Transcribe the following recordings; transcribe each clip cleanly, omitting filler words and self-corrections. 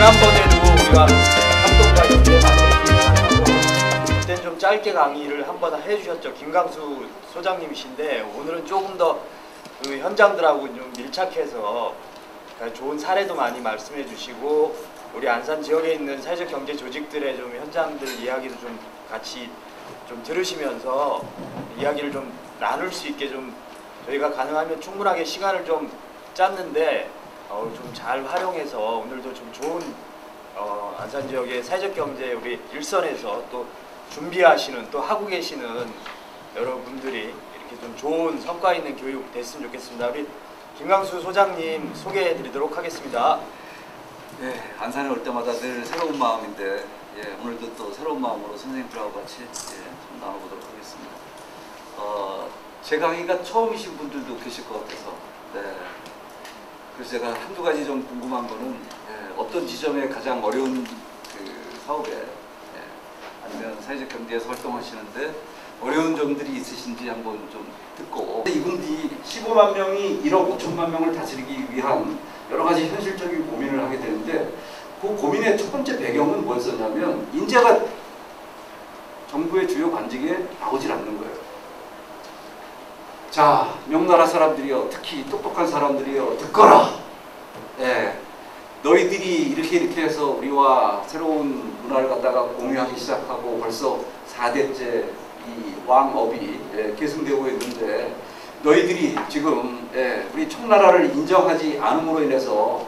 지난번에도 우리가 합동과 연대 만들고 그때는 좀 짧게 강의를 한 번 해주셨죠. 김강수 소장님이신데 오늘은 조금 더 그 현장들하고 좀 밀착해서 좋은 사례도 많이 말씀해 주시고 우리 안산 지역에 있는 사회적 경제 조직들의 좀 현장들 이야기도 좀 같이 좀 들으시면서 이야기를 좀 나눌 수 있게 좀 저희가 가능하면 충분하게 시간을 좀 짰는데 좀 잘 활용해서 오늘도 좀 좋은 안산 지역의 사회적 경제 우리 일선에서 또 준비하시는 또 하고 계시는 여러분들이 이렇게 좀 좋은 성과 있는 교육 됐으면 좋겠습니다. 우리 김강수 소장님 소개해 드리도록 하겠습니다. 네, 안산에 올 때마다 늘 새로운 마음인데 오늘도 또 새로운 마음으로 선생님들하고 같이 좀 나눠보도록 하겠습니다. 제 강의가 처음이신 분들도 계실 것 같아서 그래서 제가 한두 가지 좀 궁금한 거는 어떤 지점에 가장 어려운 그 사업에 아니면 사회적 경제에서 활동하시는데 어려운 점들이 있으신지 한번 좀 듣고 이분들이 15만 명이 1억 5천만 명을 다스리기 위한 여러 가지 현실적인 고민을 하게 되는데 그 고민의 첫 번째 배경은 뭐였었냐면 인재가 정부의 주요 관직에 나오질 않는 거예요. 자, 명나라 사람들이여, 특히 똑똑한 사람들이여 듣거라. 너희들이 이렇게 해서 우리와 새로운 문화를 갖다가 공유하기 시작하고 벌써 4대째 이 왕업이 계승되고 있는데 너희들이 지금 우리 청나라를 인정하지 않음으로 인해서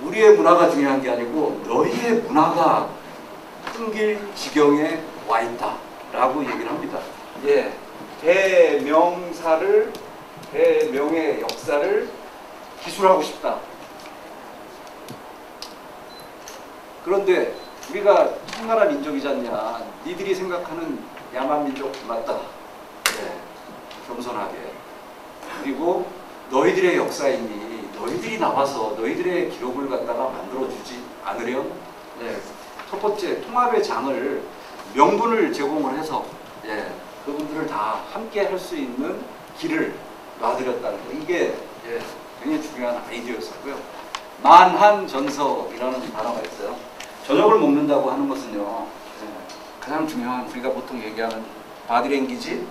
우리의 문화가 중요한 게 아니고 너희의 문화가 끊길 지경에 와 있다 라고 얘기를 합니다. 대명의 역사를 기술하고 싶다. 그런데 우리가 청나라 민족이지 않냐, 니들이 생각하는 야만 민족 맞다. 겸손하게. 그리고 너희들의 역사이니 너희들이 나와서 너희들의 기록을 갖다가 만들어주지 않으련 첫 번째 통합의 장을 명분을 제공을 해서 그분들을 다 함께 할 수 있는 길을 놔드렸다는 거. 이게 굉장히 중요한 아이디어였었고요. 만한전석이라는 단어가 있어요. 저녁을 먹는다고 하는 것은요, 가장 중요한 우리가 보통 얘기하는 바디랭귀지.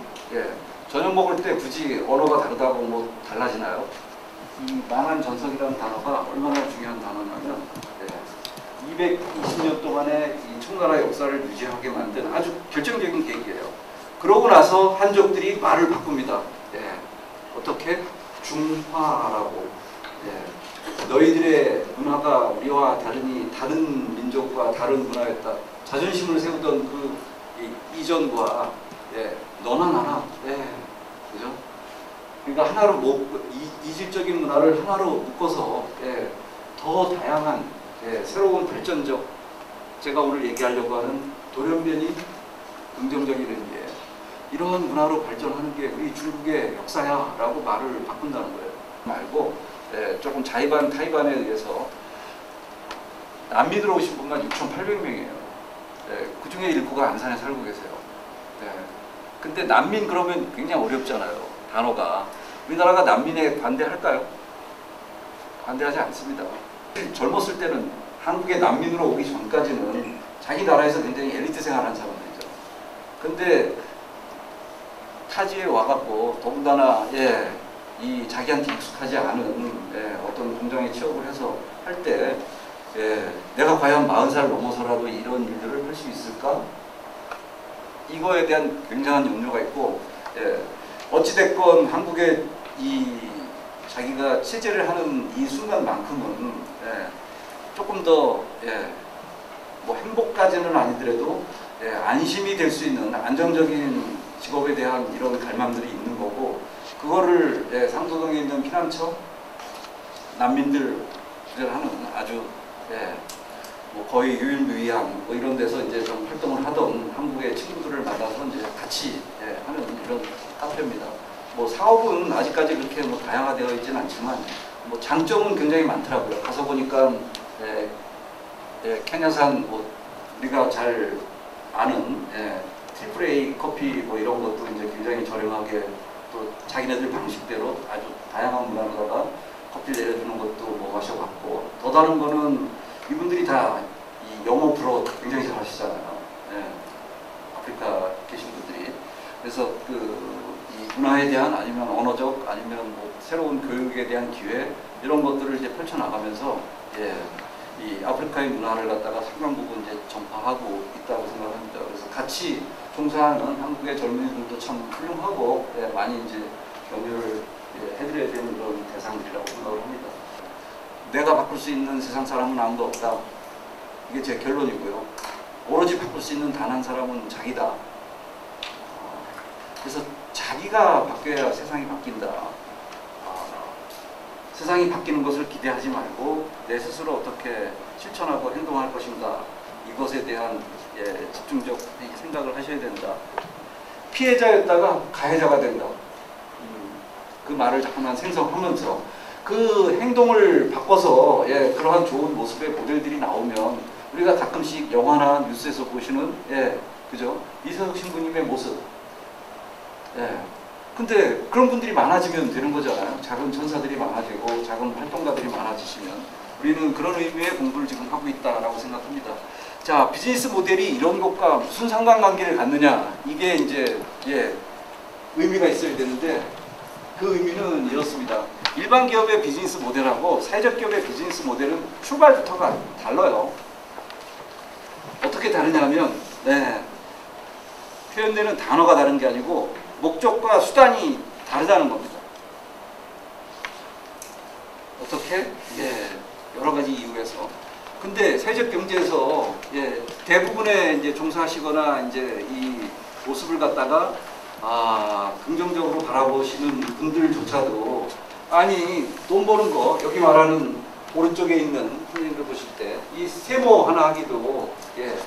저녁 먹을 때 굳이 언어가 다르다고 뭐 달라지나요? 이 만한전석이라는 단어가 얼마나 중요한 단어냐면 220년 동안의 이 청나라 역사를 유지하게 만든 아주 결정적인 계기예요. 그러고 나서 한족들이 말을 바꿉니다. 어떻게? 중화라고. 너희들의 문화가 우리와 다르니 다른 민족과 다른 문화였다. 자존심을 세우던 그 이전과 너나 나나. 그죠? 그러니까 하나로 이질적인 문화를 하나로 묶어서 더 다양한 새로운 발전적, 제가 오늘 얘기하려고 하는 돌연변이 긍정적인 의미에 이러한 문화로 발전하는 게 우리 중국의 역사야 라고 말을 바꾼다는 거예요. 말고 조금 자의반 타의반에 의해서 난민으로 오신 분만 6,800명이에요. 그 중에 일부가 안산에 살고 계세요. 근데 난민 그러면 굉장히 어렵잖아요. 단어가. 우리나라가 난민에 반대할까요? 반대하지 않습니다. 젊었을 때는 한국에 난민으로 오기 전까지는 자기 나라에서 굉장히 엘리트 생활한 사람들이죠. 근데 타지에 와갖고 더군다나 이 자기한테 익숙하지 않은 어떤 공장에 취업을 해서 할 때 내가 과연 40살 넘어서라도 이런 일들을 할 수 있을까? 이거에 대한 굉장한 염려가 있고 어찌됐건 한국의 이 자기가 취재를 하는 이 순간만큼은 조금 더 뭐 행복까지는 아니더라도 안심이 될 수 있는 안정적인 직업에 대한 이런 갈망들이 있는 거고 그거를 상도동에 있는 피난처 난민들 하는 아주 뭐 거의 유일무이한 뭐 이런 데서 이제 좀 활동을 하던 한국의 친구들을 만나서 이제 같이 하는 이런 카페입니다. 뭐 사업은 아직까지 그렇게 뭐 다양화되어 있지는 않지만 뭐 장점은 굉장히 많더라고요. 가서 보니까 케냐산 뭐 우리가 잘 아는 트리플 A 커피 뭐 이런 것도 이제 굉장히 저렴하게 또 자기네들 방식대로 아주 다양한 문화에다가 커피를 내려주는 것도 뭐 마셔봤고 더 다른 거는 이분들이 다 이 영어 불어 굉장히 잘하시잖아요. 예. 아프리카 계신 분들이. 그래서 이 문화에 대한 아니면 언어적 아니면 뭐 새로운 교육에 대한 기회 이런 것들을 이제 펼쳐나가면서 예. 이 아프리카의 문화를 갖다가 상당 부분 이제 전파하고 있다고 생각합니다. 그래서 같이 종사하는 한국의 젊은이들도 참 훌륭하고 예, 많이 이제 격려를 예, 해드려야 되는 그런 대상들이라고 생각을 합니다. 내가 바꿀 수 있는 세상 사람은 아무도 없다. 이게 제 결론이고요. 오로지 바꿀 수 있는 단 한 사람은 자기다. 그래서 자기가 바뀌어야 세상이 바뀐다. 세상이 바뀌는 것을 기대하지 말고 내 스스로 어떻게 실천하고 행동할 것인가 이것에 대한 예, 집중적 생각을 하셔야 된다. 피해자였다가 가해자가 된다. 그 말을 자꾸만 생성하면서 그 행동을 바꿔서 예, 그러한 좋은 모습의 모델들이 나오면 우리가 가끔씩 영화나 뉴스에서 보시는 예, 그죠? 이세석 신부님의 모습. 예. 근데 그런 분들이 많아지면 되는 거잖아요. 작은 천사들이 많아지고 작은 활동가들이 많아지시면 우리는 그런 의미의 공부를 지금 하고 있다라고 생각합니다. 자, 비즈니스 모델이 이런 것과 무슨 상관관계를 갖느냐 이게 이제 예, 의미가 있어야 되는데 그 의미는 이렇습니다. 일반 기업의 비즈니스 모델하고 사회적 기업의 비즈니스 모델은 출발부터가 달라요. 어떻게 다르냐면 네, 표현되는 단어가 다른 게 아니고 목적과 수단이 다르다는 겁니다. 어떻게? 예, 여러 가지 이유에서. 근데 사회적 경제에서 예, 대부분의 이제 종사하시거나 이제 이 모습을 갖다가 긍정적으로 바라보시는 분들조차도 아니 돈 버는 거 여기 말하는 오른쪽에 있는 손님들 보실 때 이 세모 하나 하기도 예,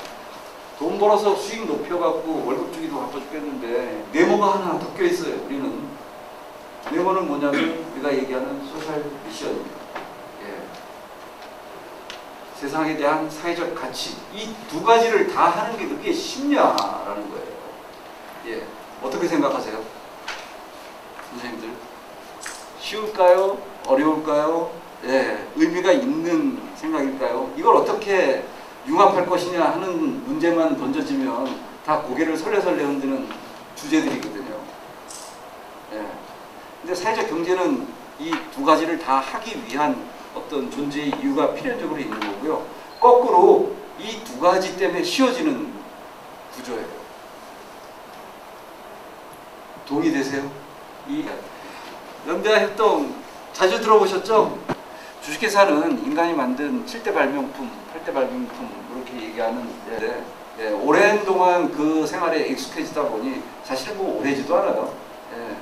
돈 벌어서 수익 높여갖고 월급 주기도 바빠 죽겠는데 네모가 하나 더 껴있어요. 우리는 네모는 뭐냐면 우리가 얘기하는 소셜 미션입니다. 예. 세상에 대한 사회적 가치 이 두 가지를 다 하는 게 그게 쉽냐라는 거예요. 예. 어떻게 생각하세요? 선생님들 쉬울까요? 어려울까요? 예. 의미가 있는 생각일까요? 이걸 어떻게 융합할 것이냐 하는 문제만 던져지면 다 고개를 설레설레 흔드는 주제들이거든요. 예. 근데 사회적 경제는 이 두 가지를 다 하기 위한 어떤 존재의 이유가 필연적으로 있는 거고요. 거꾸로 이 두 가지 때문에 쉬워지는 구조예요. 동의되세요? 이 연대와 협동 자주 들어보셨죠? 주식회사는 인간이 만든 7대 발명품, 8대 발명품 이렇게 얘기하는 예, 오랜 동안 그 생활에 익숙해지다 보니 사실 뭐 오래지도 않아요. 예,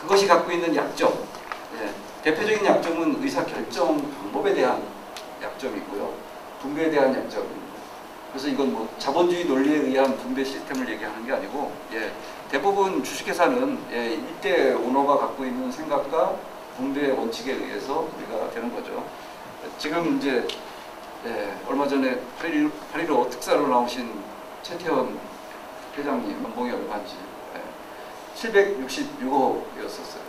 그것이 갖고 있는 약점 예, 대표적인 약점은 의사결정 방법에 대한 약점이고요. 분배에 대한 약점입니다. 그래서 이건 뭐 자본주의 논리에 의한 분배 시스템을 얘기하는 게 아니고 예, 대부분 주식회사는 예, 일대 오너가 갖고 있는 생각과 분배 원칙에 의해서 우리가 되는 거죠. 지금 이제 예, 얼마 전에 8.15 특사로 나오신 최태원 회장님 연봉이 얼마인지 예, 766억이었었어요.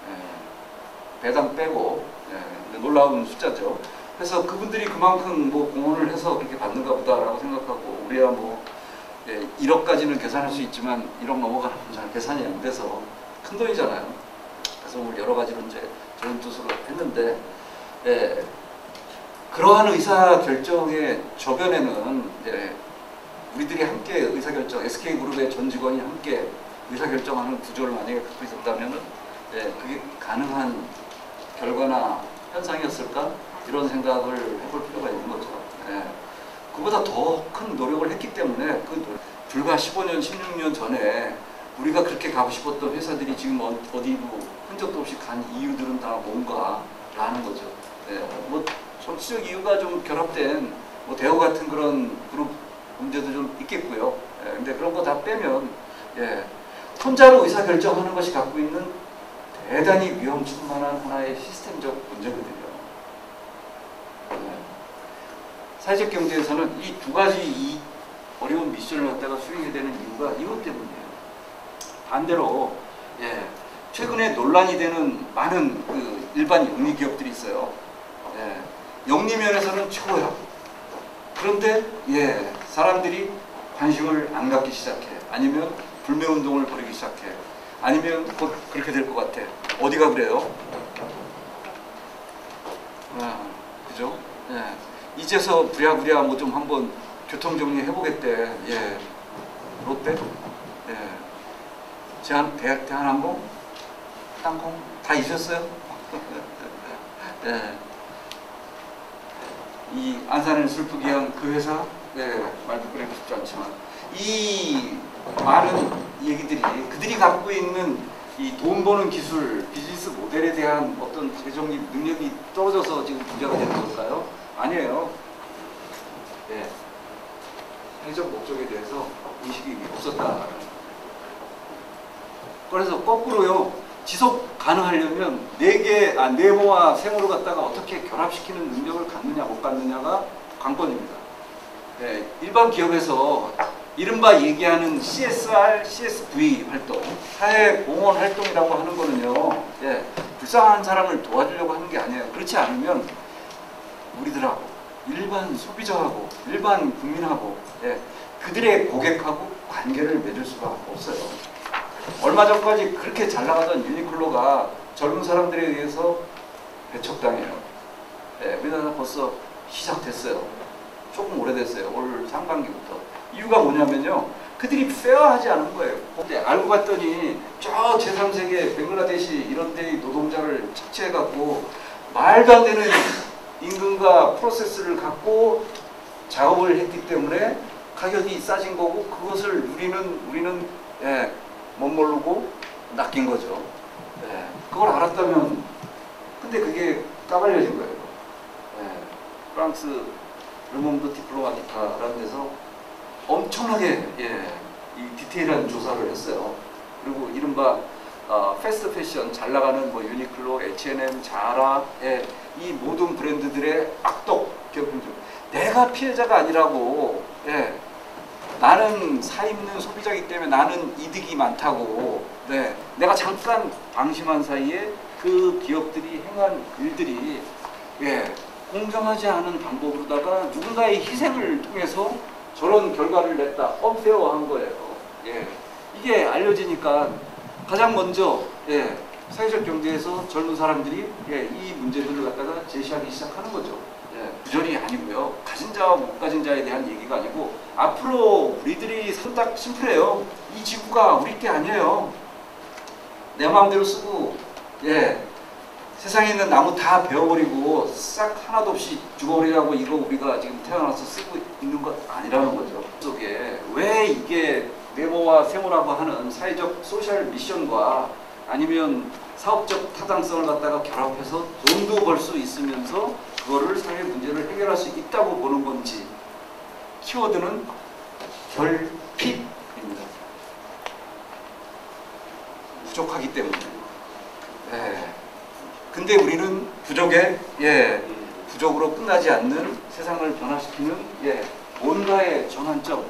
예, 배당 빼고 예, 놀라운 숫자죠. 그래서 그분들이 그만큼 뭐 공헌을 해서 그렇게 받는가 보다라고 생각하고 우리야 뭐 예, 1억까지는 계산할 수 있지만 1억 넘어가는 건 계산이 안 돼서 큰 돈이잖아요. 그래서 오늘 여러 가지로 이제 좋은 뜻으로 했는데 예, 그러한 의사결정의 저변에는 예, 우리들이 함께 의사결정, SK그룹의 전 직원이 함께 의사결정하는 구조를 만약에 갖고 있었다면 예, 그게 가능한 결과나 현상이었을까? 이런 생각을 해볼 필요가 있는 거죠. 예, 그보다 더 큰 노력을 했기 때문에 불과 15년, 16년 전에 우리가 그렇게 가고 싶었던 회사들이 지금 어디로 흔적도 없이 간 이유들은 다 뭔가라는 거죠. 예, 뭐 정치적 이유가 좀 결합된 뭐 대우 같은 그런 그룹 문제도 좀 있겠고요. 예, 근데 그런 거 다 빼면 예, 혼자로 의사결정하는 것이 갖고 있는 대단히 위험천만한 하나의 시스템적 문제거든요. 예, 사회적 경제에서는 이 두 가지 이 어려운 미션을 갖다가 수행해야 되는 이유가 이것 때문이에요. 반대로 예, 최근에 논란이 되는 많은 그 일반 영리 기업들이 있어요. 예, 영리면에서는 최고야. 그런데 예, 사람들이 관심을 안 갖기 시작해. 아니면 불매운동을 벌이기 시작해. 아니면 곧 그렇게 될 것 같아. 어디가 그래요? 아, 그죠? 예. 이제서 부랴부랴 뭐 좀 한번 교통정리 해보겠대. 예. 롯데? 예. 대한항공? 땅콩? 다 잊었어요? 예. 이 안산을 슬프게 한 그 회사? 네, 말도 꺼내고 싶지 않지만 이 많은 얘기들이 그들이 갖고 있는 이 돈 버는 기술, 비즈니스 모델에 대한 어떤 재정립 능력이 떨어져서 지금 문제가 되는 걸까요? 아니에요. 네. 행정 목적에 대해서 인식이 없었다. 그래서 거꾸로요. 지속 가능하려면 네모와 세모를 갖다가 어떻게 결합시키는 능력을 갖느냐 못 갖느냐가 관건입니다. 네, 일반 기업에서 이른바 얘기하는 CSR, CSV 활동, 사회공헌 활동이라고 하는 거는요, 예, 불쌍한 사람을 도와주려고 하는 게 아니에요. 그렇지 않으면 우리들하고, 일반 소비자하고, 일반 국민하고, 예, 그들의 고객하고 관계를 맺을 수가 없어요. 얼마 전까지 그렇게 잘 나가던 유니클로가 젊은 사람들에 의해서 배척당해요. 예, 우리나라 벌써 시작됐어요. 조금 오래됐어요. 올 상반기부터. 이유가 뭐냐면요. 그들이 페어하지 않은 거예요. 근데 알고 봤더니 저 제3세계 벵글라데시 이런 데의 노동자를 착취해갖고 말도 안 되는 임금과 프로세스를 갖고 작업을 했기 때문에 가격이 싸진 거고 그것을 우리는 예, 못 모르고 낚인 거죠. 예, 그걸 알았다면 근데 그게 까발려진 거예요. 예, 프랑스 르몽드 디플로마티카라는 데서 엄청나게 예, 이 디테일한 조사를 했어요. 그리고 이른바 패스트 패션 잘 나가는 뭐 유니클로, H&M, 자라 이 모든 브랜드들의 악덕 기업들 내가 피해자가 아니라고 예, 나는 사 입는 소비자이기 때문에 나는 이득이 많다고 네, 내가 잠깐 방심한 사이에 그 기업들이 행한 일들이 예, 공정하지 않은 방법으로다가 누군가의 희생을 통해서 저런 결과를 냈다. 언페어한 거예요. 예. 이게 알려지니까 가장 먼저 예, 사회적 경제에서 젊은 사람들이 예, 이 문제들을 갖다가 제시하기 시작하는 거죠. 예, 부전이 아니고요. 가진 자와 못 가진 자에 대한 얘기가 아니고 앞으로 우리들이 딱 심플해요. 이 지구가 우리 게 아니에요. 내 마음대로 쓰고 예, 세상에 있는 나무 다 베어버리고 싹 하나도 없이 죽어버리라고 이거 우리가 지금 태어나서 쓰고 있는 것 아니라는 거죠. 속에 왜 이게 네모와 세모라고 하는 사회적 소셜 미션과 아니면 사업적 타당성을 갖다가 결합해서 돈도 벌 수 있으면서 그거를 사회 문제를 해결할 수 있다고 보는 건지 키워드는 결핍입니다. 부족하기 때문에. 네. 근데 우리는 부족에 예, 부족으로 끝나지 않는 세상을 변화시키는 예, 뭔가의 전환점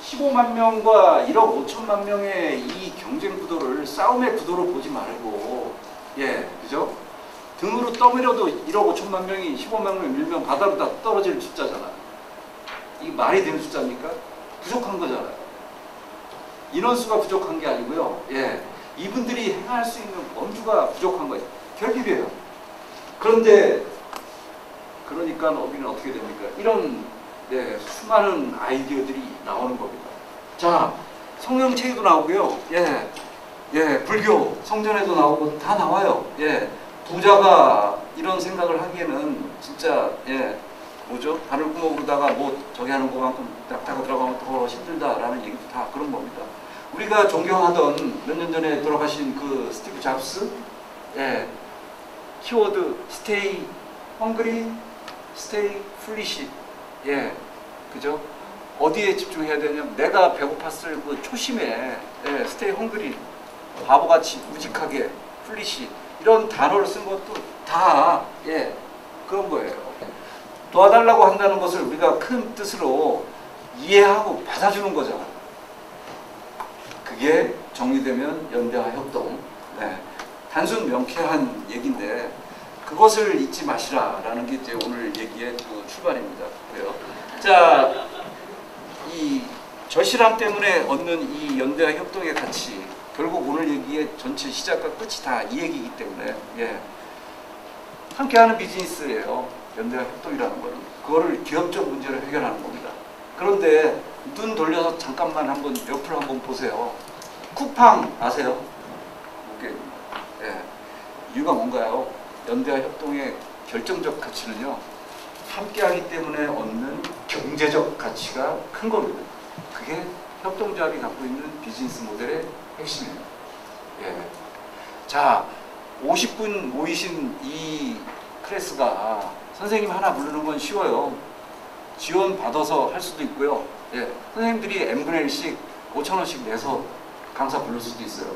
15만 명과 1억 5천만 명의 이 경쟁 구도를 싸움의 구도로 보지 말고 예, 그죠? 등으로 떠밀어도 1억 5천만 명이 15만 명을 밀면 바다로 다 떨어질 숫자잖아. 이게 말이 되는 숫자입니까? 부족한 거잖아요. 인원수가 부족한 게 아니고요. 예, 이분들이 행할 수 있는 범주가 부족한 거예요. 결핍이에요. 그런데 그러니까 우리는 어떻게 됩니까? 이런 네, 수많은 아이디어들이 나오는 겁니다. 자, 성경책에도 나오고요. 예, 예, 불교 성전에도 나오고 다 나와요. 예, 부자가 이런 생각을 하기에는 진짜 예, 뭐죠? 바늘구멍으로다가 뭐 저기 하는 것만큼 낙타가 들어가면 더 힘들다라는 얘기도 다 그런 겁니다. 우리가 존경하던 몇 년 전에 돌아가신 그 스티브 잡스, 예, 키워드 stay hungry, stay foolish. 예, 그죠? 어디에 집중해야 되냐면 내가 배고팠을 그 초심에 예, stay hungry, 바보같이 무직하게 foolish 이런 단어를 쓴 것도 다 예, 그런 거예요. 도와달라고 한다는 것을 우리가 큰 뜻으로 이해하고 받아주는 거잖아. 그게 정리되면 연대와 협동. 네. 단순 명쾌한 얘기인데 그것을 잊지 마시라라는 게 이제 오늘 얘기의 그 출발입니다. 그래요. 자, 이 절실함 때문에 얻는 이 연대와 협동의 가치, 결국 오늘 얘기의 전체 시작과 끝이 다 이 얘기이기 때문에 예. 함께하는 비즈니스예요. 연대와 협동이라는 거는 그거를 기업적 문제를 해결하는 겁니다. 그런데 눈 돌려서 잠깐만 한번 옆을 한번 보세요. 쿠팡 아세요? 예. 이유가 뭔가요? 연대와 협동의 결정적 가치는요, 함께하기 때문에 얻는 경제적 가치가 큰 겁니다. 그게 협동조합이 갖고 있는 비즈니스 모델의 핵심이에요. 예. 자, 50분 모이신 이 클래스가 선생님 하나 부르는 건 쉬워요. 지원 받아서 할 수도 있고요. 예. 선생님들이 n분의 1씩 5,000원씩 내서 강사 부를 수도 있어요.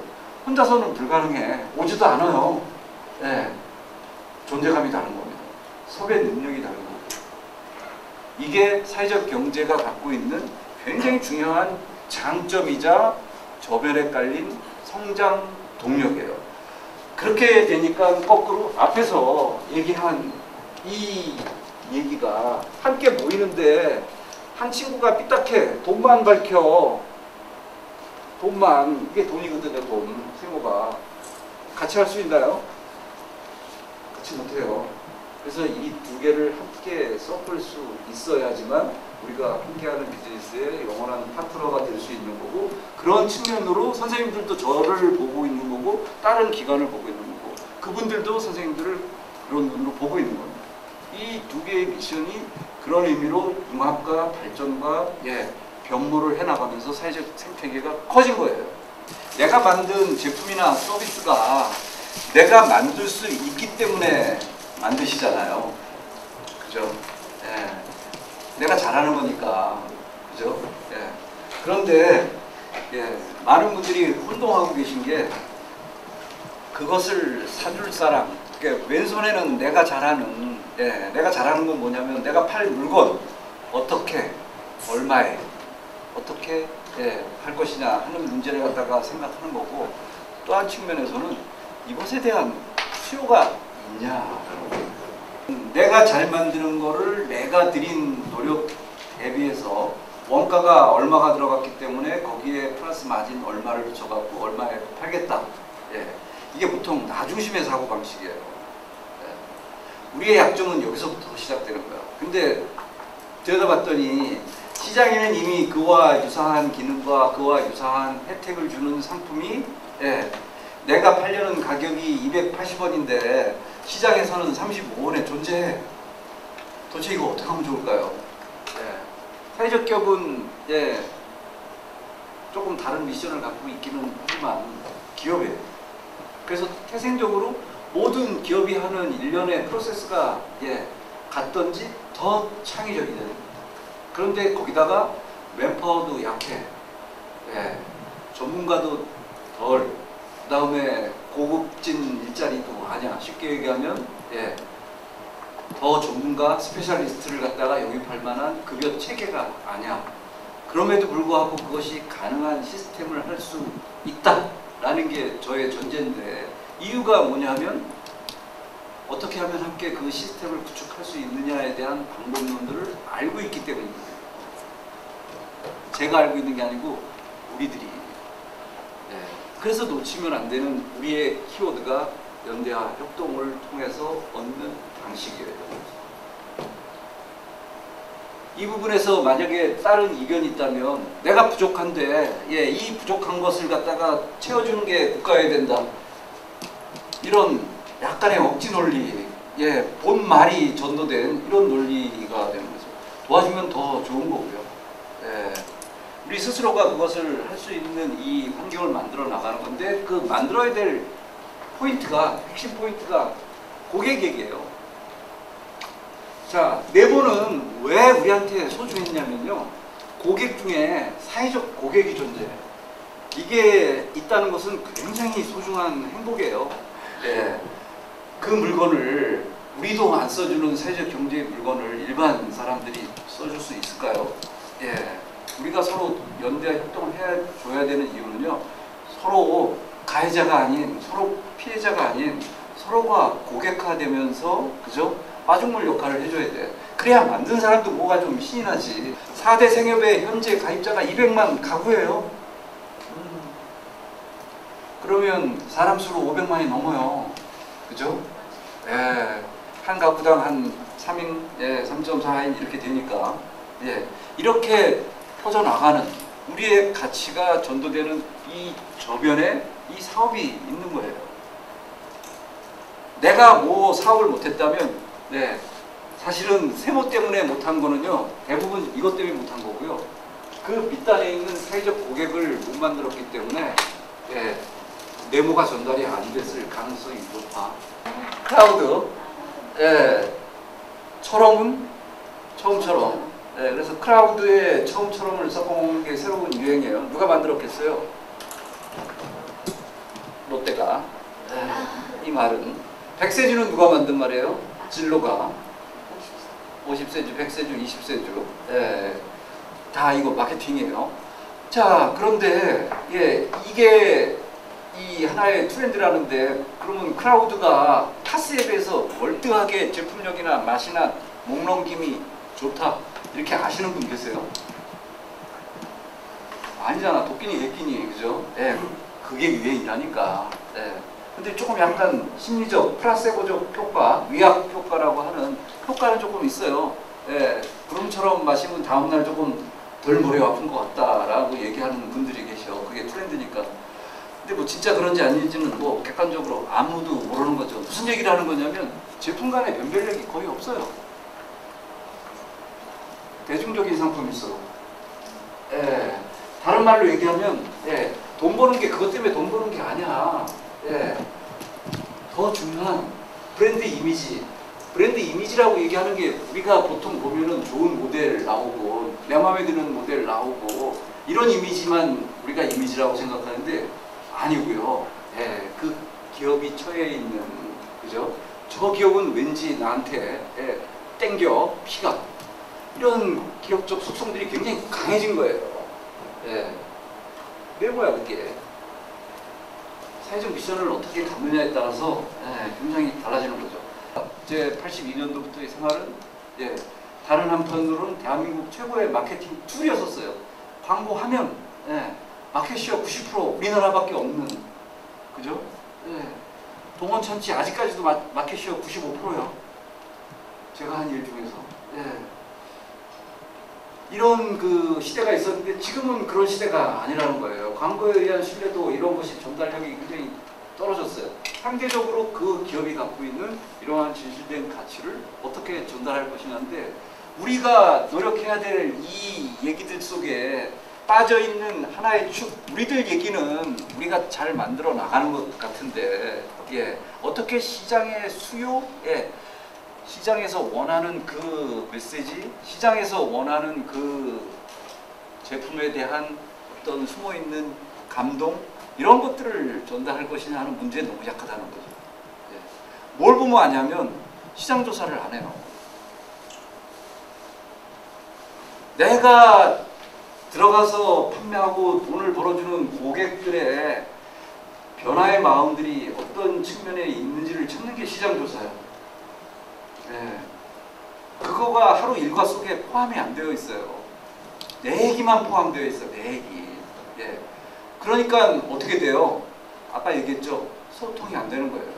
혼자서는 불가능해. 오지도 않아요. 예. 존재감이 다른 겁니다. 섭외 능력이 다른 거고. 이게 사회적 경제가 갖고 있는 굉장히 중요한 장점이자 저변에 깔린 성장 동력이에요. 그렇게 되니까 거꾸로 앞에서 얘기한 이 얘기가 함께 모이는데 한 친구가 삐딱해. 돈만 밝혀. 돈만. 이게 돈이거든요. 돈. 생호가. 같이 할 수 있나요? 같이 못해요. 그래서 이 두 개를 함께 섞을 수 있어야지만 우리가 함께하는 비즈니스의 영원한 파트너가 될 수 있는 거고, 그런 측면으로 선생님들도 저를 보고 있는 거고 다른 기관을 보고 있는 거고 그분들도 선생님들을 그런 눈으로 보고 있는 겁니다. 이 두 개의 미션이 그런 의미로 융합과 발전과 변모를 해나가면서 사회적 생태계가 커진 거예요. 내가 만든 제품이나 서비스가 내가 만들 수 있기 때문에 만드시잖아요. 그죠? 예. 내가 잘하는 거니까. 그죠? 예. 그런데 많은 분들이 혼동하고 계신 게 그것을 사줄 사람, 그러니까 왼손에는 내가 잘하는, 내가 잘하는 건 뭐냐면 내가 팔 물건 어떻게, 얼마에, 어떻게 할 것이냐 하는 문제를 갖다가 생각하는 거고, 또 한 측면에서는 이것에 대한 수요가 있냐라는 거예요. 내가 잘 만드는 거를 내가 들인 노력 대비해서 원가가 얼마가 들어갔기 때문에 거기에 플러스 마진 얼마를 붙여갖고 얼마에 팔겠다. 이게 보통 나 중심의 사고 방식이에요. 우리의 약점은 여기서부터 시작되는 거야. 근데 들여다봤더니 시장에는 이미 그와 유사한 기능과 그와 유사한 혜택을 주는 상품이 내가 팔려는 가격이 280원인데 시장에서는 35원에 존재해. 도대체 이거 어떻게 하면 좋을까요? 사회적 기업은 조금 다른 미션을 갖고 있기는 하지만 기업이에요. 그래서 태생적으로 모든 기업이 하는 일련의 프로세스가 같던지 더 창의적이 되는 거예요. 그런데 거기다가 맨파워도 약해. 전문가도 덜. 그 다음에 고급진 일자리도 아니야. 쉽게 얘기하면 더 전문가 스페셜리스트를 갖다가 영입할 만한 급여 체계가 아니야. 그럼에도 불구하고 그것이 가능한 시스템을 할 수 있다라는 게 저의 전제인데, 이유가 뭐냐면 어떻게 하면 함께 그 시스템을 구축할 수 있느냐에 대한 방법론들을 알고 있기 때문입니다. 제가 알고 있는 게 아니고 우리들이. 그래서 놓치면 안 되는 우리의 키워드가 연대와 협동을 통해서 얻는 방식이에요. 이 부분에서 만약에 다른 이견이 있다면 내가 부족한데 이 부족한 것을 갖다가 채워주는 게 국가여야 된다. 이런 약간의 억지 논리, 본말이 전도된 이런 논리가 되는 거죠. 도와주면 더 좋은 거고요. 우리 스스로가 그것을 할 수 있는 이 환경을 만들어 나가는 건데, 그 만들어야 될 포인트가, 핵심 포인트가 고객 얘기예요. 자, 네모는 왜 우리한테 소중했냐면요, 고객 중에 사회적 고객이 존재해요. 이게 있다는 것은 굉장히 소중한 행복이에요. 그 물건을, 우리도 안 써주는 사회적 경제의 물건을 일반 사람들이 써줄 수 있을까요? 우리가 서로 연대와 협동을 해줘야 되는 이유는요, 서로 가해자가 아닌, 서로 피해자가 아닌, 서로가 고객화되면서 그죠? 빠죽물 역할을 해줘야 돼. 그래야 만든 사람도 뭐가 좀 신이 나지. 4대 생협의 현재 가입자가 200만 가구예요. 그러면 사람 수로 500만이 넘어요. 그죠? 예, 한 가구당 한 3인, 예, 3.4인 이렇게 되니까 예, 이렇게 퍼져나가는 우리의 가치가 전도되는 이 저변에 이 사업이 있는 거예요. 내가 뭐 사업을 못했다면 네, 사실은 세모 때문에 못한 거는요 대부분 이것 때문에 못한 거고요. 그 밑단에 있는 사회적 고객을 못 만들었기 때문에 예, 메모가 전달이 안 됐을 가능성이 높아. 크라우드 예, 처럼은 처음처럼 예, 그래서 크라우드에 처음처럼을 섞어먹는 게 새로운 유행이에요. 누가 만들었겠어요? 롯데가. 예, 이 말은 백세주는 누가 만든 말이에요? 진로가 50세주, 100세주, 20세주 예, 다 이거 마케팅이에요. 자 그런데 예, 이게 이 하나의 트렌드라는데 그러면 크라우드가 타스에 비해서 월등하게 제품력이나 맛이나 목넘김이 좋다 이렇게 아시는 분 계세요? 아니잖아. 도끼니 개끼니 그죠? 예, 그게 유행이라니까. 예. 근데 조금 약간 심리적 플라세보적 효과, 위약 효과라고 하는 효과는 조금 있어요. 예, 구름처럼 마시면 다음날 조금 덜 머리 아픈 것 같다라고 얘기하는 분들이 계셔. 그게 트렌드니까. 근데 뭐 진짜 그런지 아닌지는 뭐 객관적으로 아무도 모르는 거죠. 무슨 얘기를 하는 거냐면 제품 간의 변별력이 거의 없어요. 대중적인 상품일수록. 예, 다른 말로 얘기하면 예, 돈 버는 게 그것 때문에 돈 버는 게 아니야. 예, 더 중요한 브랜드 이미지. 브랜드 이미지라고 얘기하는 게 우리가 보통 보면은 좋은 모델 나오고 내 마음에 드는 모델 나오고 이런 이미지만 우리가 이미지라고 생각하는데 아니고요. 예, 그 기업이 처해 있는 그죠? 저 기업은 왠지 나한테 예, 땡겨 피가 이런 기업적 속성들이 굉장히 강해진 거예요. 예, 메모야 그게. 사회적 미션을 어떻게 갖느냐에 따라서 예, 굉장히 달라지는 거죠. 제 82년도부터의 생활은 예, 다른 한편으로는 대한민국 최고의 마케팅 툴이었었어요. 광고하면 예, 마켓시어 90% 우리나라밖에 없는 그죠? 예, 동원천치 아직까지도 마켓시어 95%요. 제가 한 일 중에서 예. 이런 그 시대가 있었는데 지금은 그런 시대가 아니라는 거예요. 광고에 의한 신뢰도 이런 것이 전달력이 굉장히 떨어졌어요. 상대적으로 그 기업이 갖고 있는 이러한 진실된 가치를 어떻게 전달할 것이냐인데 우리가 노력해야 될 이 얘기들 속에 빠져있는 하나의 축, 우리들 얘기는 우리가 잘 만들어 나가는 것 같은데 예, 어떻게 시장의 수요에 시장에서 원하는 그 메시지, 시장에서 원하는 그 제품에 대한 어떤 숨어있는 감동 이런 것들을 전달할 것이냐 하는 문제에 너무 약하다는 거죠. 예. 뭘 보면 아냐면 시장 조사를 안 해요. 내가 들어가서 판매하고 돈을 벌어주는 고객들의 변화의 마음들이 어떤 측면에 있는지를 찾는 게 시장 조사예요. 네. 그거가 하루 일과 속에 포함이 안 되어 있어요. 내 얘기만 포함되어 있어요. 내 얘기. 예. 그러니까 어떻게 돼요? 아까 얘기했죠. 소통이 안 되는 거예요.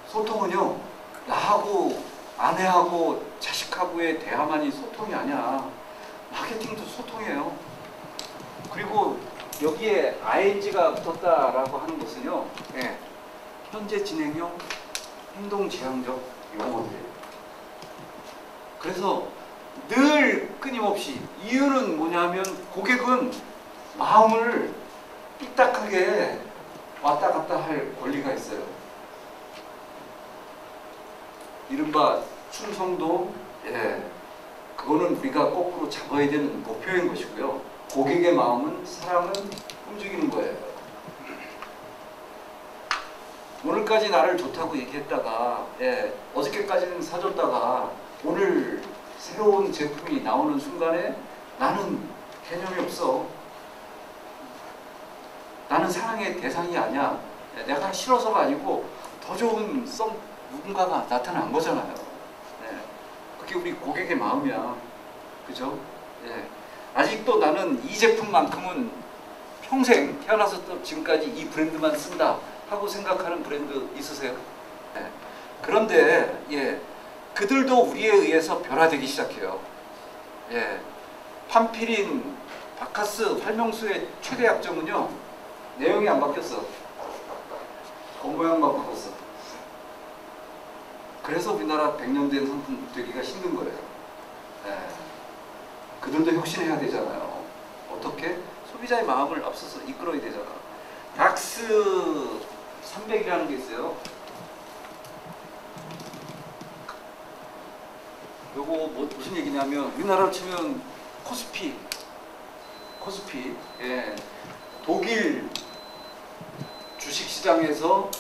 소통은요. 나하고 아내하고 자식하고의 대화만이 소통이 아니야. 마케팅도 소통이에요. 그리고 여기에 ing가 붙었다라고 하는 것은요. 예. 현재 진행형 행동 지향적 용어들이에요. 그래서 늘 끊임없이 이유는 뭐냐면 고객은 마음을 삐딱하게 왔다 갔다 할 권리가 있어요. 이른바 충성도, 예, 그거는 우리가 거꾸로 잡아야 되는 목표인 것이고요. 고객의 마음은, 사랑은 움직이는 거예요. 오늘까지 나를 좋다고 얘기했다가 예, 어저께까지는 사줬다가 오늘 새로운 제품이 나오는 순간에 나는 개념이 없어. 나는 사랑의 대상이 아니야. 내가 싫어서가 아니고 더 좋은 누군가가 나타난 거잖아요. 그게 우리 고객의 마음이야. 그죠? 아직도 나는 이 제품만큼은 평생 태어나서 또 지금까지 이 브랜드만 쓴다 하고 생각하는 브랜드 있으세요? 그런데 그들도 우리에 의해서 변화되기 시작해요. 판피린, 바카스, 활명수의 최대 약점은요, 내용이 안 바뀌었어. 겉모양만 바꿨어. 그래서 우리나라 100년 된 상품 되기가 힘든 거예요. 그들도 혁신해야 되잖아요. 어떻게? 소비자의 마음을 앞서서 이끌어야 되잖아. 닥스 300이라는 게 있어요. 요거 무슨 얘기냐면 우리나라로 치면 코스피, 독일 주식시장에서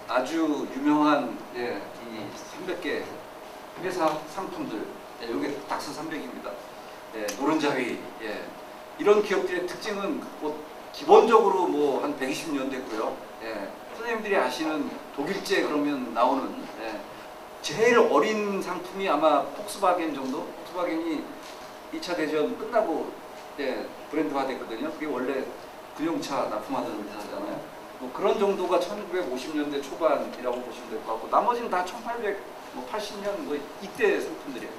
아주 유명한 이 300개 회사 상품들, 요게 닥스 300입니다. 노른자위, 이런 기업들의 특징은 기본적으로 한 120년 됐고요. 선생님들이 아시는 독일제 그러면 나오는 제일 어린 상품이 아마 폭스바겐 정도? 폭스바겐이 2차 대전 끝나고 브랜드화 됐거든요. 그게 원래 군용차 납품하던 회사잖아요. 그런 정도가 1950년대 초반이라고 보시면 될 것 같고, 나머지는 다 1880년 이때 상품들이에요.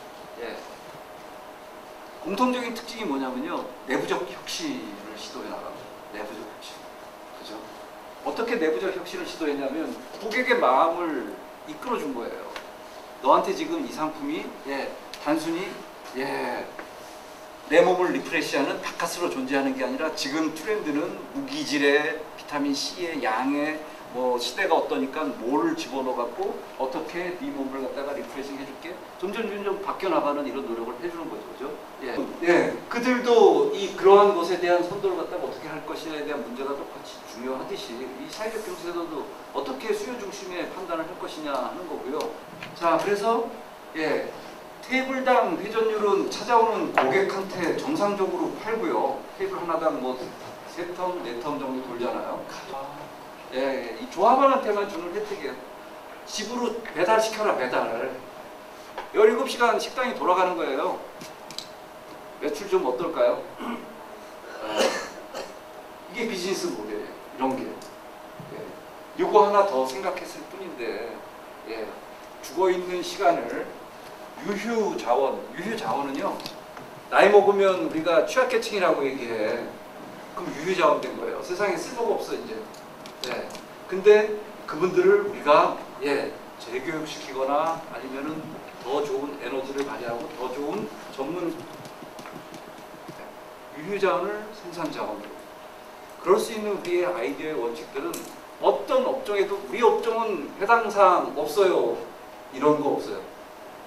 공통적인 특징이 뭐냐면요, 내부적 혁신을 시도해 나가고, 내부적 혁신. 그죠? 어떻게 내부적 혁신을 시도했냐면 고객의 마음을 이끌어 준 거예요. 너한테 지금 이 상품이 단순히 내 몸을 리프레시하는 바카스로 존재하는 게 아니라 지금 트렌드는 무기질의 비타민 C의 양의 시대가 어떠니까 뭐를 집어넣어 갖고 어떻게 네 몸을 갖다가 리프레싱 해줄게, 점점 바뀌어 나가는 이런 노력을 해주는 거죠. 그죠? 그들도 그러한 것에 대한 선도를 갖다가 어떻게 할 것이냐에 대한 문제가 똑같이 중요하듯이 이 사회적 경제에서도 어떻게 수요 중심의 판단을 할 것이냐 하는 거고요. 자, 그래서 테이블당 회전율은 찾아오는 고객한테 정상적으로 팔고요. 테이블 하나당 3텀, 4텀 정도 돌잖아요. 이 조합원한테만 주는 혜택이에요. 집으로 배달시켜라, 배달. 17시간 식당이 돌아가는 거예요. 매출 좀 어떨까요? 이게 비즈니스 모델이에요. 이런 게. 이거 하나 더 생각했을 뿐인데, 죽어있는 시간을 유휴자원은요, 나이 먹으면 우리가 취약계층이라고 얘기해. 그럼 유휴자원 된 거예요. 세상에 쓸모가 없어 이제. 근데 그분들을 우리가 재교육시키거나 아니면은 더 좋은 에너지를 발휘하고 더 좋은 전문 유휴자원을 생산자원으로, 그럴 수 있는 우리의 아이디어의 원칙들은 어떤 업종에도, 우리 업종은 해당사항 없어요. 이런 거 없어요.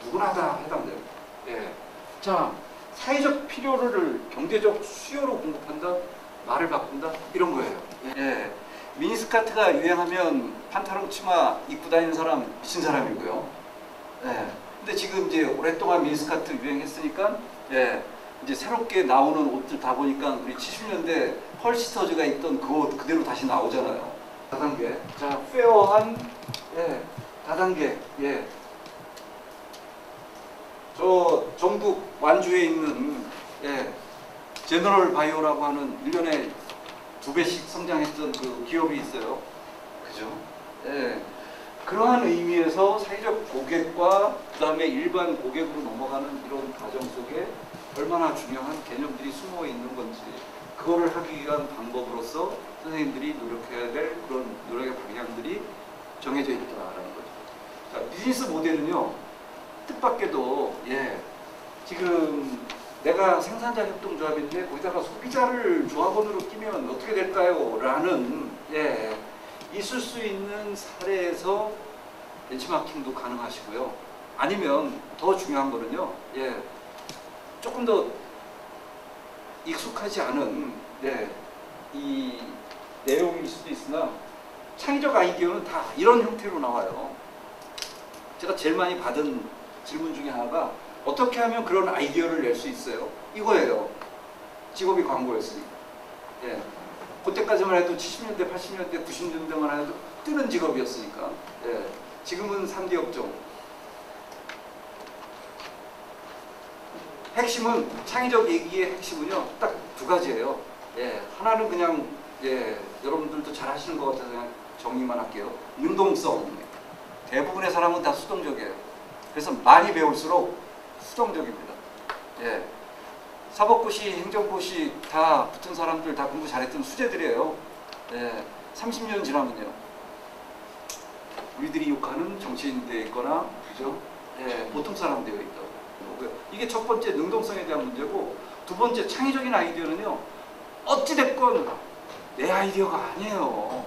누구나 다 해당돼요. 자, 사회적 필요를 경제적 수요로 공급한다, 말을 바꾼다, 이런 거예요. 미니스커트가 유행하면 판타롱 치마 입고 다니는 사람 미친 사람이고요. 근데 지금 이제 오랫동안 미니스커트 유행했으니까 이제 새롭게 나오는 옷들 다 보니까 우리 70년대 헐시터즈가 입던 그 옷 그대로 다시 나오잖아요. 다단계. 자, 페어한 다단계. 저 전북 완주에 있는 제너럴 바이오라고 하는 1년에 2배씩 성장했던 그 기업이 있어요. 그죠? 그러한 의미에서 사회적 고객과 그 다음에 일반 고객으로 넘어가는 이런 과정 속에 얼마나 중요한 개념들이 숨어 있는 건지, 그거를 하기 위한 방법으로서 선생님들이 노력해야 될 그런 노력의 방향들이 정해져 있다라는 거죠. 자, 비즈니스 모델은요, 뜻밖에도 지금 내가 생산자 협동조합인데 거기다가 소비자를 조합원으로 끼면 어떻게 될까요? 라는 있을 수 있는 사례에서 벤치마킹도 가능하시고요. 아니면 더 중요한 거는요, 조금 더 익숙하지 않은 이 내용일 수도 있으나 창의적 아이디어는 다 이런 형태로 나와요. 제가 제일 많이 받은 질문 중에 하나가 어떻게 하면 그런 아이디어를 낼 수 있어요? 이거예요. 직업이 광고였으니까. 그때까지만 해도 70년대, 80년대, 90년대만 해도 뜨는 직업이었으니까. 예. 지금은 3D 업종. 핵심은 창의적 얘기의 핵심은요 딱 두 가지예요. 예. 하나는 그냥 여러분들도 잘 하시는 것 같아서 그냥 정리만 할게요. 능동성. 대부분의 사람은 다 수동적이에요. 그래서 많이 배울수록 수동적입니다. 예. 사법고시, 행정고시 다 붙은 사람들 다 공부 잘했던 수재들이에요. 예. 30년 지나면요. 우리들이 욕하는 정치인 되어 있거나, 그죠? 예. 보통 사람 되어 있다고. 이게 첫 번째 능동성에 대한 문제고, 두 번째 창의적인 아이디어는요. 어찌됐건 내 아이디어가 아니에요.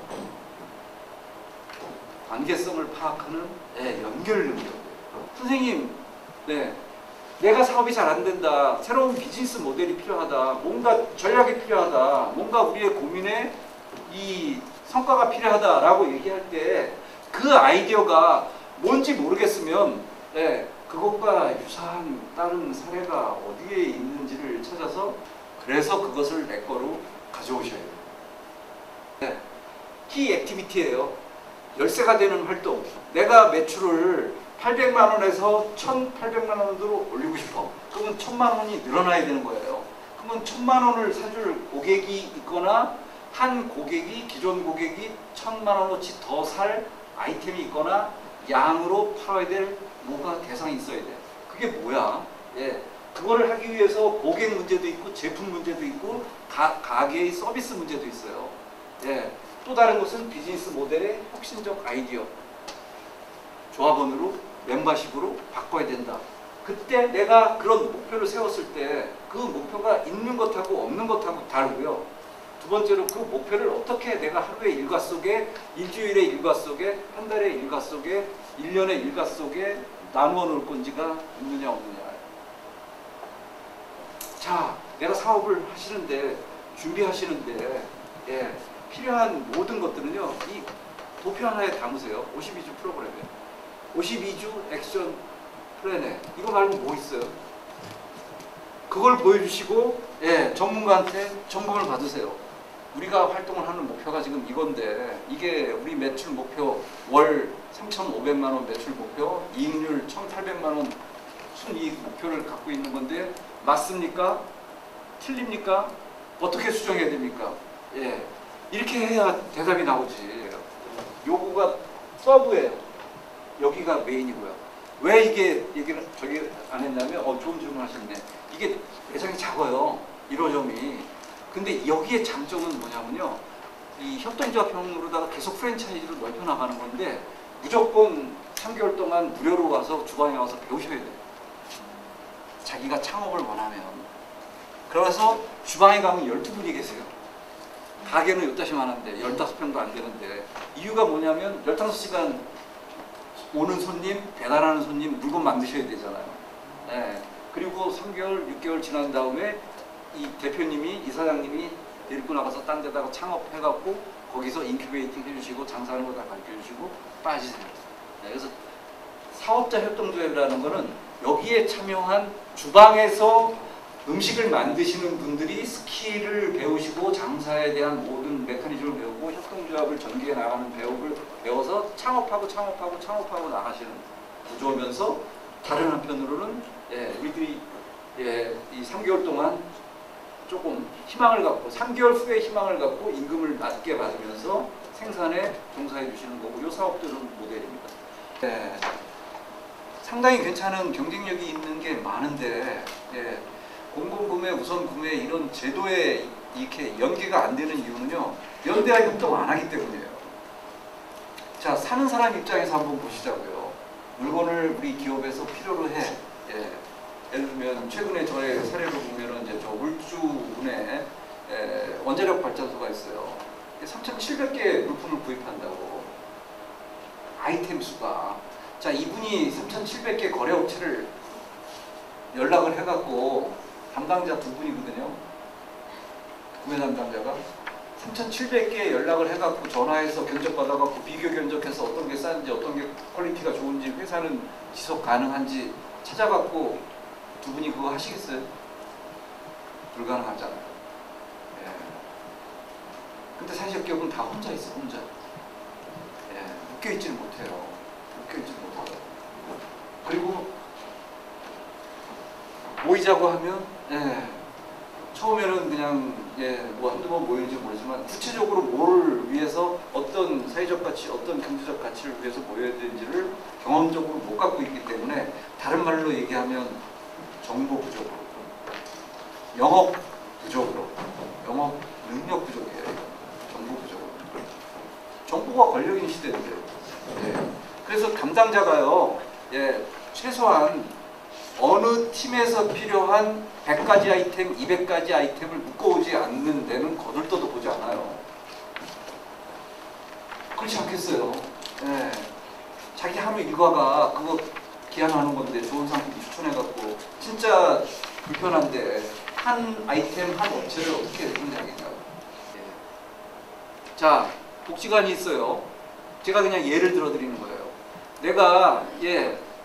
관계성을 파악하는 연결 능력. 선생님, 내가 사업이 잘 안 된다. 새로운 비즈니스 모델이 필요하다. 뭔가 전략이 필요하다. 뭔가 우리의 고민에 이 성과가 필요하다라고 얘기할 때 그 아이디어가 뭔지 모르겠으면 그것과 유사한 다른 사례가 어디에 있는지를 찾아서 그래서 그것을 내 거로 가져오셔야 돼요. 키 액티비티예요. 열쇠가 되는 활동. 내가 매출을 800만 원에서 1,800만 원으로 올리고 싶어. 그러면 1,000만 원이 늘어나야 되는 거예요. 그러면 1,000만 원을 사줄 고객이 있거나 한 고객이 기존 고객이 1,000만 원어치 더 살 아이템이 있거나 양으로 팔아야 될 뭐가 대상이 있어야 돼. 그게 뭐야? 그거를 하기 위해서 고객 문제도 있고 제품 문제도 있고 가게의 서비스 문제도 있어요. 또 다른 것은 비즈니스 모델의 혁신적 아이디어. 조합원으로 멤버십으로 바꿔야 된다. 그때 내가 그런 목표를 세웠을 때 그 목표가 있는 것하고 없는 것하고 다르고요. 두 번째로 그 목표를 어떻게 내가 하루의 일과 속에, 일주일의 일과 속에, 한 달의 일과 속에, 1년의 일과 속에 나누어 놓을 건지가 있느냐 없느냐. 자, 내가 사업을 하시는데, 준비하시는데 필요한 모든 것들은요. 이 도표 하나에 담으세요. 52주 프로그램에. 52주 액션 플랜에. 이거 말고 뭐 있어요? 그걸 보여주시고 전문가한테 점검을 받으세요. 우리가 활동을 하는 목표가 지금 이건데 이게 우리 매출 목표 월 3,500만 원 매출 목표, 이익률 1,800만 원 순이익 목표를 갖고 있는 건데 맞습니까? 틀립니까? 어떻게 수정해야 됩니까? 이렇게 해야 대답이 나오지. 요거가 서브예요. 여기가 메인이고요. 왜 이게 얘기를 저기 안 했냐면 좋은 질문 하셨네. 이게 매장이 작아요. 1호점이. 근데 여기에 장점은 뭐냐면요. 이 협동조합형으로다가 계속 프랜차이즈로 넓혀 나가는 건데 무조건 3개월 동안 무료로 와서 주방에 와서 배우셔야 돼요. 자기가 창업을 원하면. 그래서 주방에 가면 12분이 계세요. 가게는 요따시만 한데 15평도 안 되는데 이유가 뭐냐면 15시간 오는 손님, 배달하는 손님 물건 만드셔야 되잖아요. 그리고 3개월, 6개월 지난 다음에 이 대표님이, 이사장님이 데리고 나가서 딴 데다가 창업해갖고 거기서 인큐베이팅 해주시고 장사하는 거 다 가르쳐주시고 빠지세요. 그래서 사업자 협동조합이라는 거는 여기에 참여한 주방에서 음식을 만드시는 분들이 스킬을 배우시고 장사에 대한 모든 메커니즘을 배우고 협동조합을 전개해 나가는 배움을 배워서 창업하고 나가시는 구조면서 다른 한편으로는 우리들이 이 3개월 동안 조금 희망을 갖고 3개월 후에 희망을 갖고 임금을 낮게 받으면서 생산에 종사해 주시는 거고 이 사업들은 모델입니다. 상당히 괜찮은 경쟁력이 있는 게 많은데 공공구매, 우선구매 이런 제도에 이렇게 연계가 안 되는 이유는요. 연대와 협동 안 하기 때문이에요. 자, 사는 사람 입장에서 한번 보시자고요. 물건을 우리 기업에서 필요로 해. 예를 들면 최근에 저의 사례로 보면은 이제 저 울주군에 원자력 발전소가 있어요. 3,700개의 물품을 구입한다고. 아이템 수가. 자, 이분이 3,700개 거래업체를 연락을 해갖고 담당자 두 분이거든요. 구매 담당자가 3,700개 연락을 해갖고 전화해서 견적받아갖고 비교 견적해서 어떤 게 싼지 어떤 게 퀄리티가 좋은지 회사는 지속 가능한지 찾아갖고 두 분이 그거 하시겠어요? 불가능하잖아요. 근데 사회적 기업은 다 혼자 있어, 혼자. 예, 묶여있지는 못해요. 묶여있지는 못하고. 그리고 모이자고 하면 처음에는 그냥 뭐 한두 번 모이는지 모르지만 구체적으로 뭐를 위해서 어떤 사회적 가치, 어떤 경제적 가치를 위해서 모여야 되는지를 경험적으로 못 갖고 있기 때문에 다른 말로 얘기하면 정보 부족으로, 영업 부족으로, 영업 능력 부족이에요. 정보 부족으로. 정보가 권력인 시대인데. 그래서 담당자가요. 최소한 어느 팀에서 필요한 100가지 아이템, 200가지 아이템을 묶어오지 않는 데는 거들떠도 보지 않아요. 그렇지 않겠어요? 자기 하루 일과가 그거 기한하는 건데 좋은 상품 추천해갖고 진짜 불편한데 한 아이템, 한 업체를 어떻게 생각하겠냐고. 자, 복지관이 있어요. 제가 그냥 예를 들어 드리는 거예요. 내가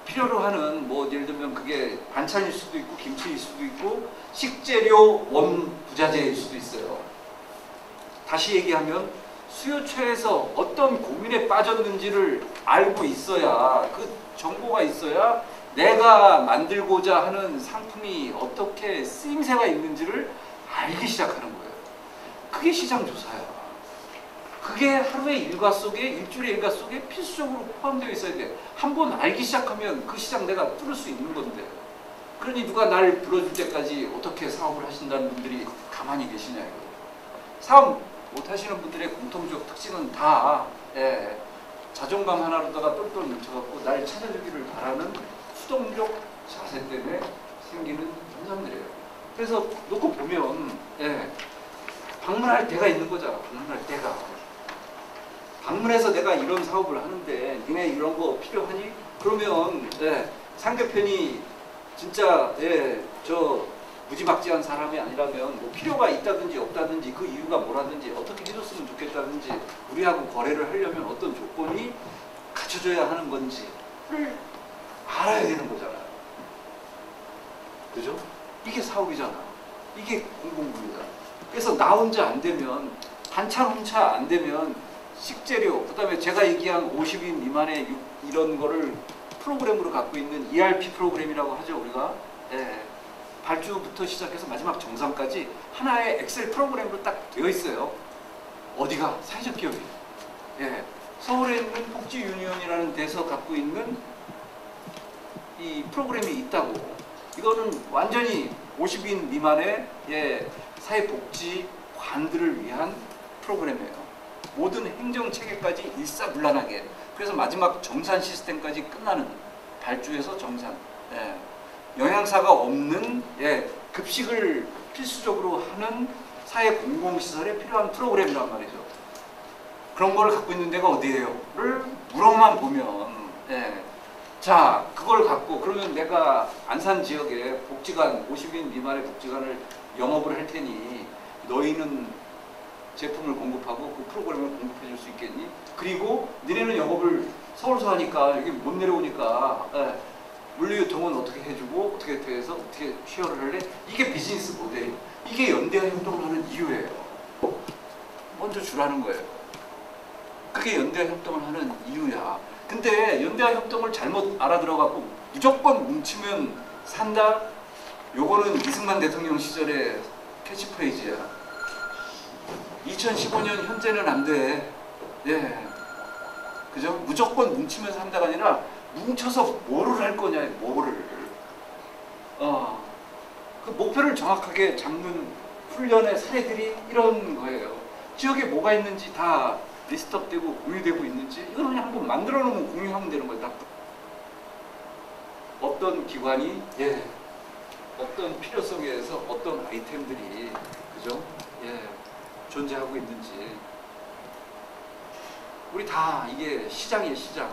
필요로 하는 뭐 예를 들면 그게 반찬일 수도 있고 김치일 수도 있고 식재료 원부자재일 수도 있어요. 다시 얘기하면 수요처에서 어떤 고민에 빠졌는지를 알고 있어야, 그 정보가 있어야 내가 만들고자 하는 상품이 어떻게 쓰임새가 있는지를 알기 시작하는 거예요. 그게 시장 조사야. 그게 하루의 일과 속에, 일주일의 일과 속에 필수적으로 포함되어 있어야 돼. 한번 알기 시작하면 그 시장 내가 뚫을 수 있는 건데. 그러니 누가 날 불러줄 때까지 어떻게 사업을 하신다는 분들이 가만히 계시냐 이거. 사업 못 하시는 분들의 공통적 특징은 다 자존감 하나로다가 똘똘 뭉쳐갖고 날 찾아주기를 바라는 수동적 자세 때문에 생기는 현상들이에요. 그래서 놓고 보면 방문할 때가 있는 거잖아. 방문할 때가. 방문해서 내가 이런 사업을 하는데 니네 이런 거 필요하니? 그러면 상대편이 진짜 저 무지막지한 사람이 아니라면 뭐 필요가 있다든지 없다든지 그 이유가 뭐라든지 어떻게 해줬으면 좋겠다든지 우리하고 거래를 하려면 어떤 조건이 갖춰져야 하는 건지를 알아야 되는 거잖아요. 그죠? 이게 사업이잖아. 이게 공공부입니다. 그래서 나 혼자 안 되면, 반찬 혼자 안 되면 식재료, 그 다음에 제가 얘기한 50인 미만의 이런 거를 프로그램으로 갖고 있는 ERP 프로그램이라고 하죠, 우리가. 발주부터 시작해서 마지막 정상까지 하나의 엑셀 프로그램으로 딱 되어 있어요. 어디가? 사회적 기업이. 서울에 있는 복지유니온이라는 데서 갖고 있는 이 프로그램이 있다고. 이거는 완전히 50인 미만의 사회복지관들을 위한 프로그램이에요. 모든 행정체계까지 일사불란하게. 그래서 마지막 정산 시스템까지 끝나는, 발주에서 정산. 영양사가 없는 급식을 필수적으로 하는 사회 공공시설에 필요한 프로그램이란 말이죠. 그런 걸 갖고 있는 데가 어디예요? 를 물어만 보면 자, 그걸 갖고 그러면 내가 안산 지역에 복지관, 50인 미만의 복지관을 영업을 할 테니 너희는 제품을 공급하고 그 프로그램을 공급해 줄 수 있겠니? 그리고 니네는 영업을 서울서 하니까 여기 못 내려오니까 물류유통은 어떻게 해주고 어떻게 해서 어떻게 취업을 할래? 이게 비즈니스 모델이에요. 이게 연대와 협동을 하는 이유예요. 먼저 주라는 거예요. 그게 연대와 협동을 하는 이유야. 근데 연대와 협동을 잘못 알아들어갖고 무조건 뭉치면 산다? 요거는 이승만 대통령 시절의 캐치프레이즈야. 2015년 현재는 안 돼. 그죠? 무조건 뭉치면 산다가 아니라 뭉쳐서 뭐를 할 거냐, 뭐를. 그 목표를 정확하게 잡는 훈련의 사례들이 이런 거예요. 지역에 뭐가 있는지 다 리스트업되고 공유되고 있는지 이걸 그냥 한번 만들어 놓으면 공유하면 되는 거예요. 어떤 기관이 어떤 필요성에 의해서 어떤 아이템들이 그죠? 존재하고 있는지. 우리 다 이게 시장이에요, 시장.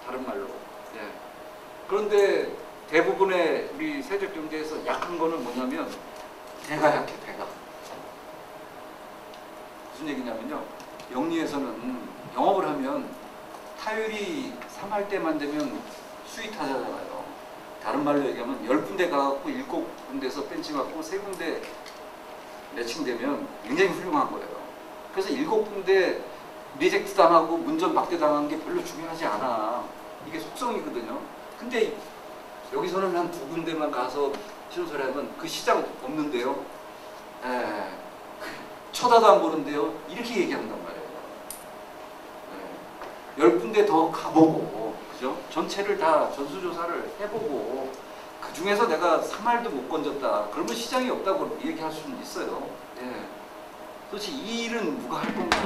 다른 말로. 그런데 대부분의 우리 세적 경제에서 약한 거는 뭐냐면 대가 약해, 대가. 무슨 얘기냐면요. 영리에서는 영업을 하면 타율이 3할 때만 되면 수익 타자잖아요. 다른 말로 얘기하면 10군데 가갖고 7군데에서 벤치맞고 3군데 매칭되면 굉장히 훌륭한 거예요. 그래서 7군데 리젝트 당하고 문전 박대당한 게 별로 중요하지 않아. 이게 속성이거든요. 근데 여기서는 한 2군데만 가서 신호소리 하면 그 시장 없는데요. 쳐다도 안 보는데요. 이렇게 얘기한단 말이에요. 10군데 더 가보고, 그죠? 전체를 다 전수조사를 해보고, 그 중에서 내가 3알도 못 건졌다. 그러면 시장이 없다고 얘기할 수는 있어요. 도대체 이 일은 누가 할 건가?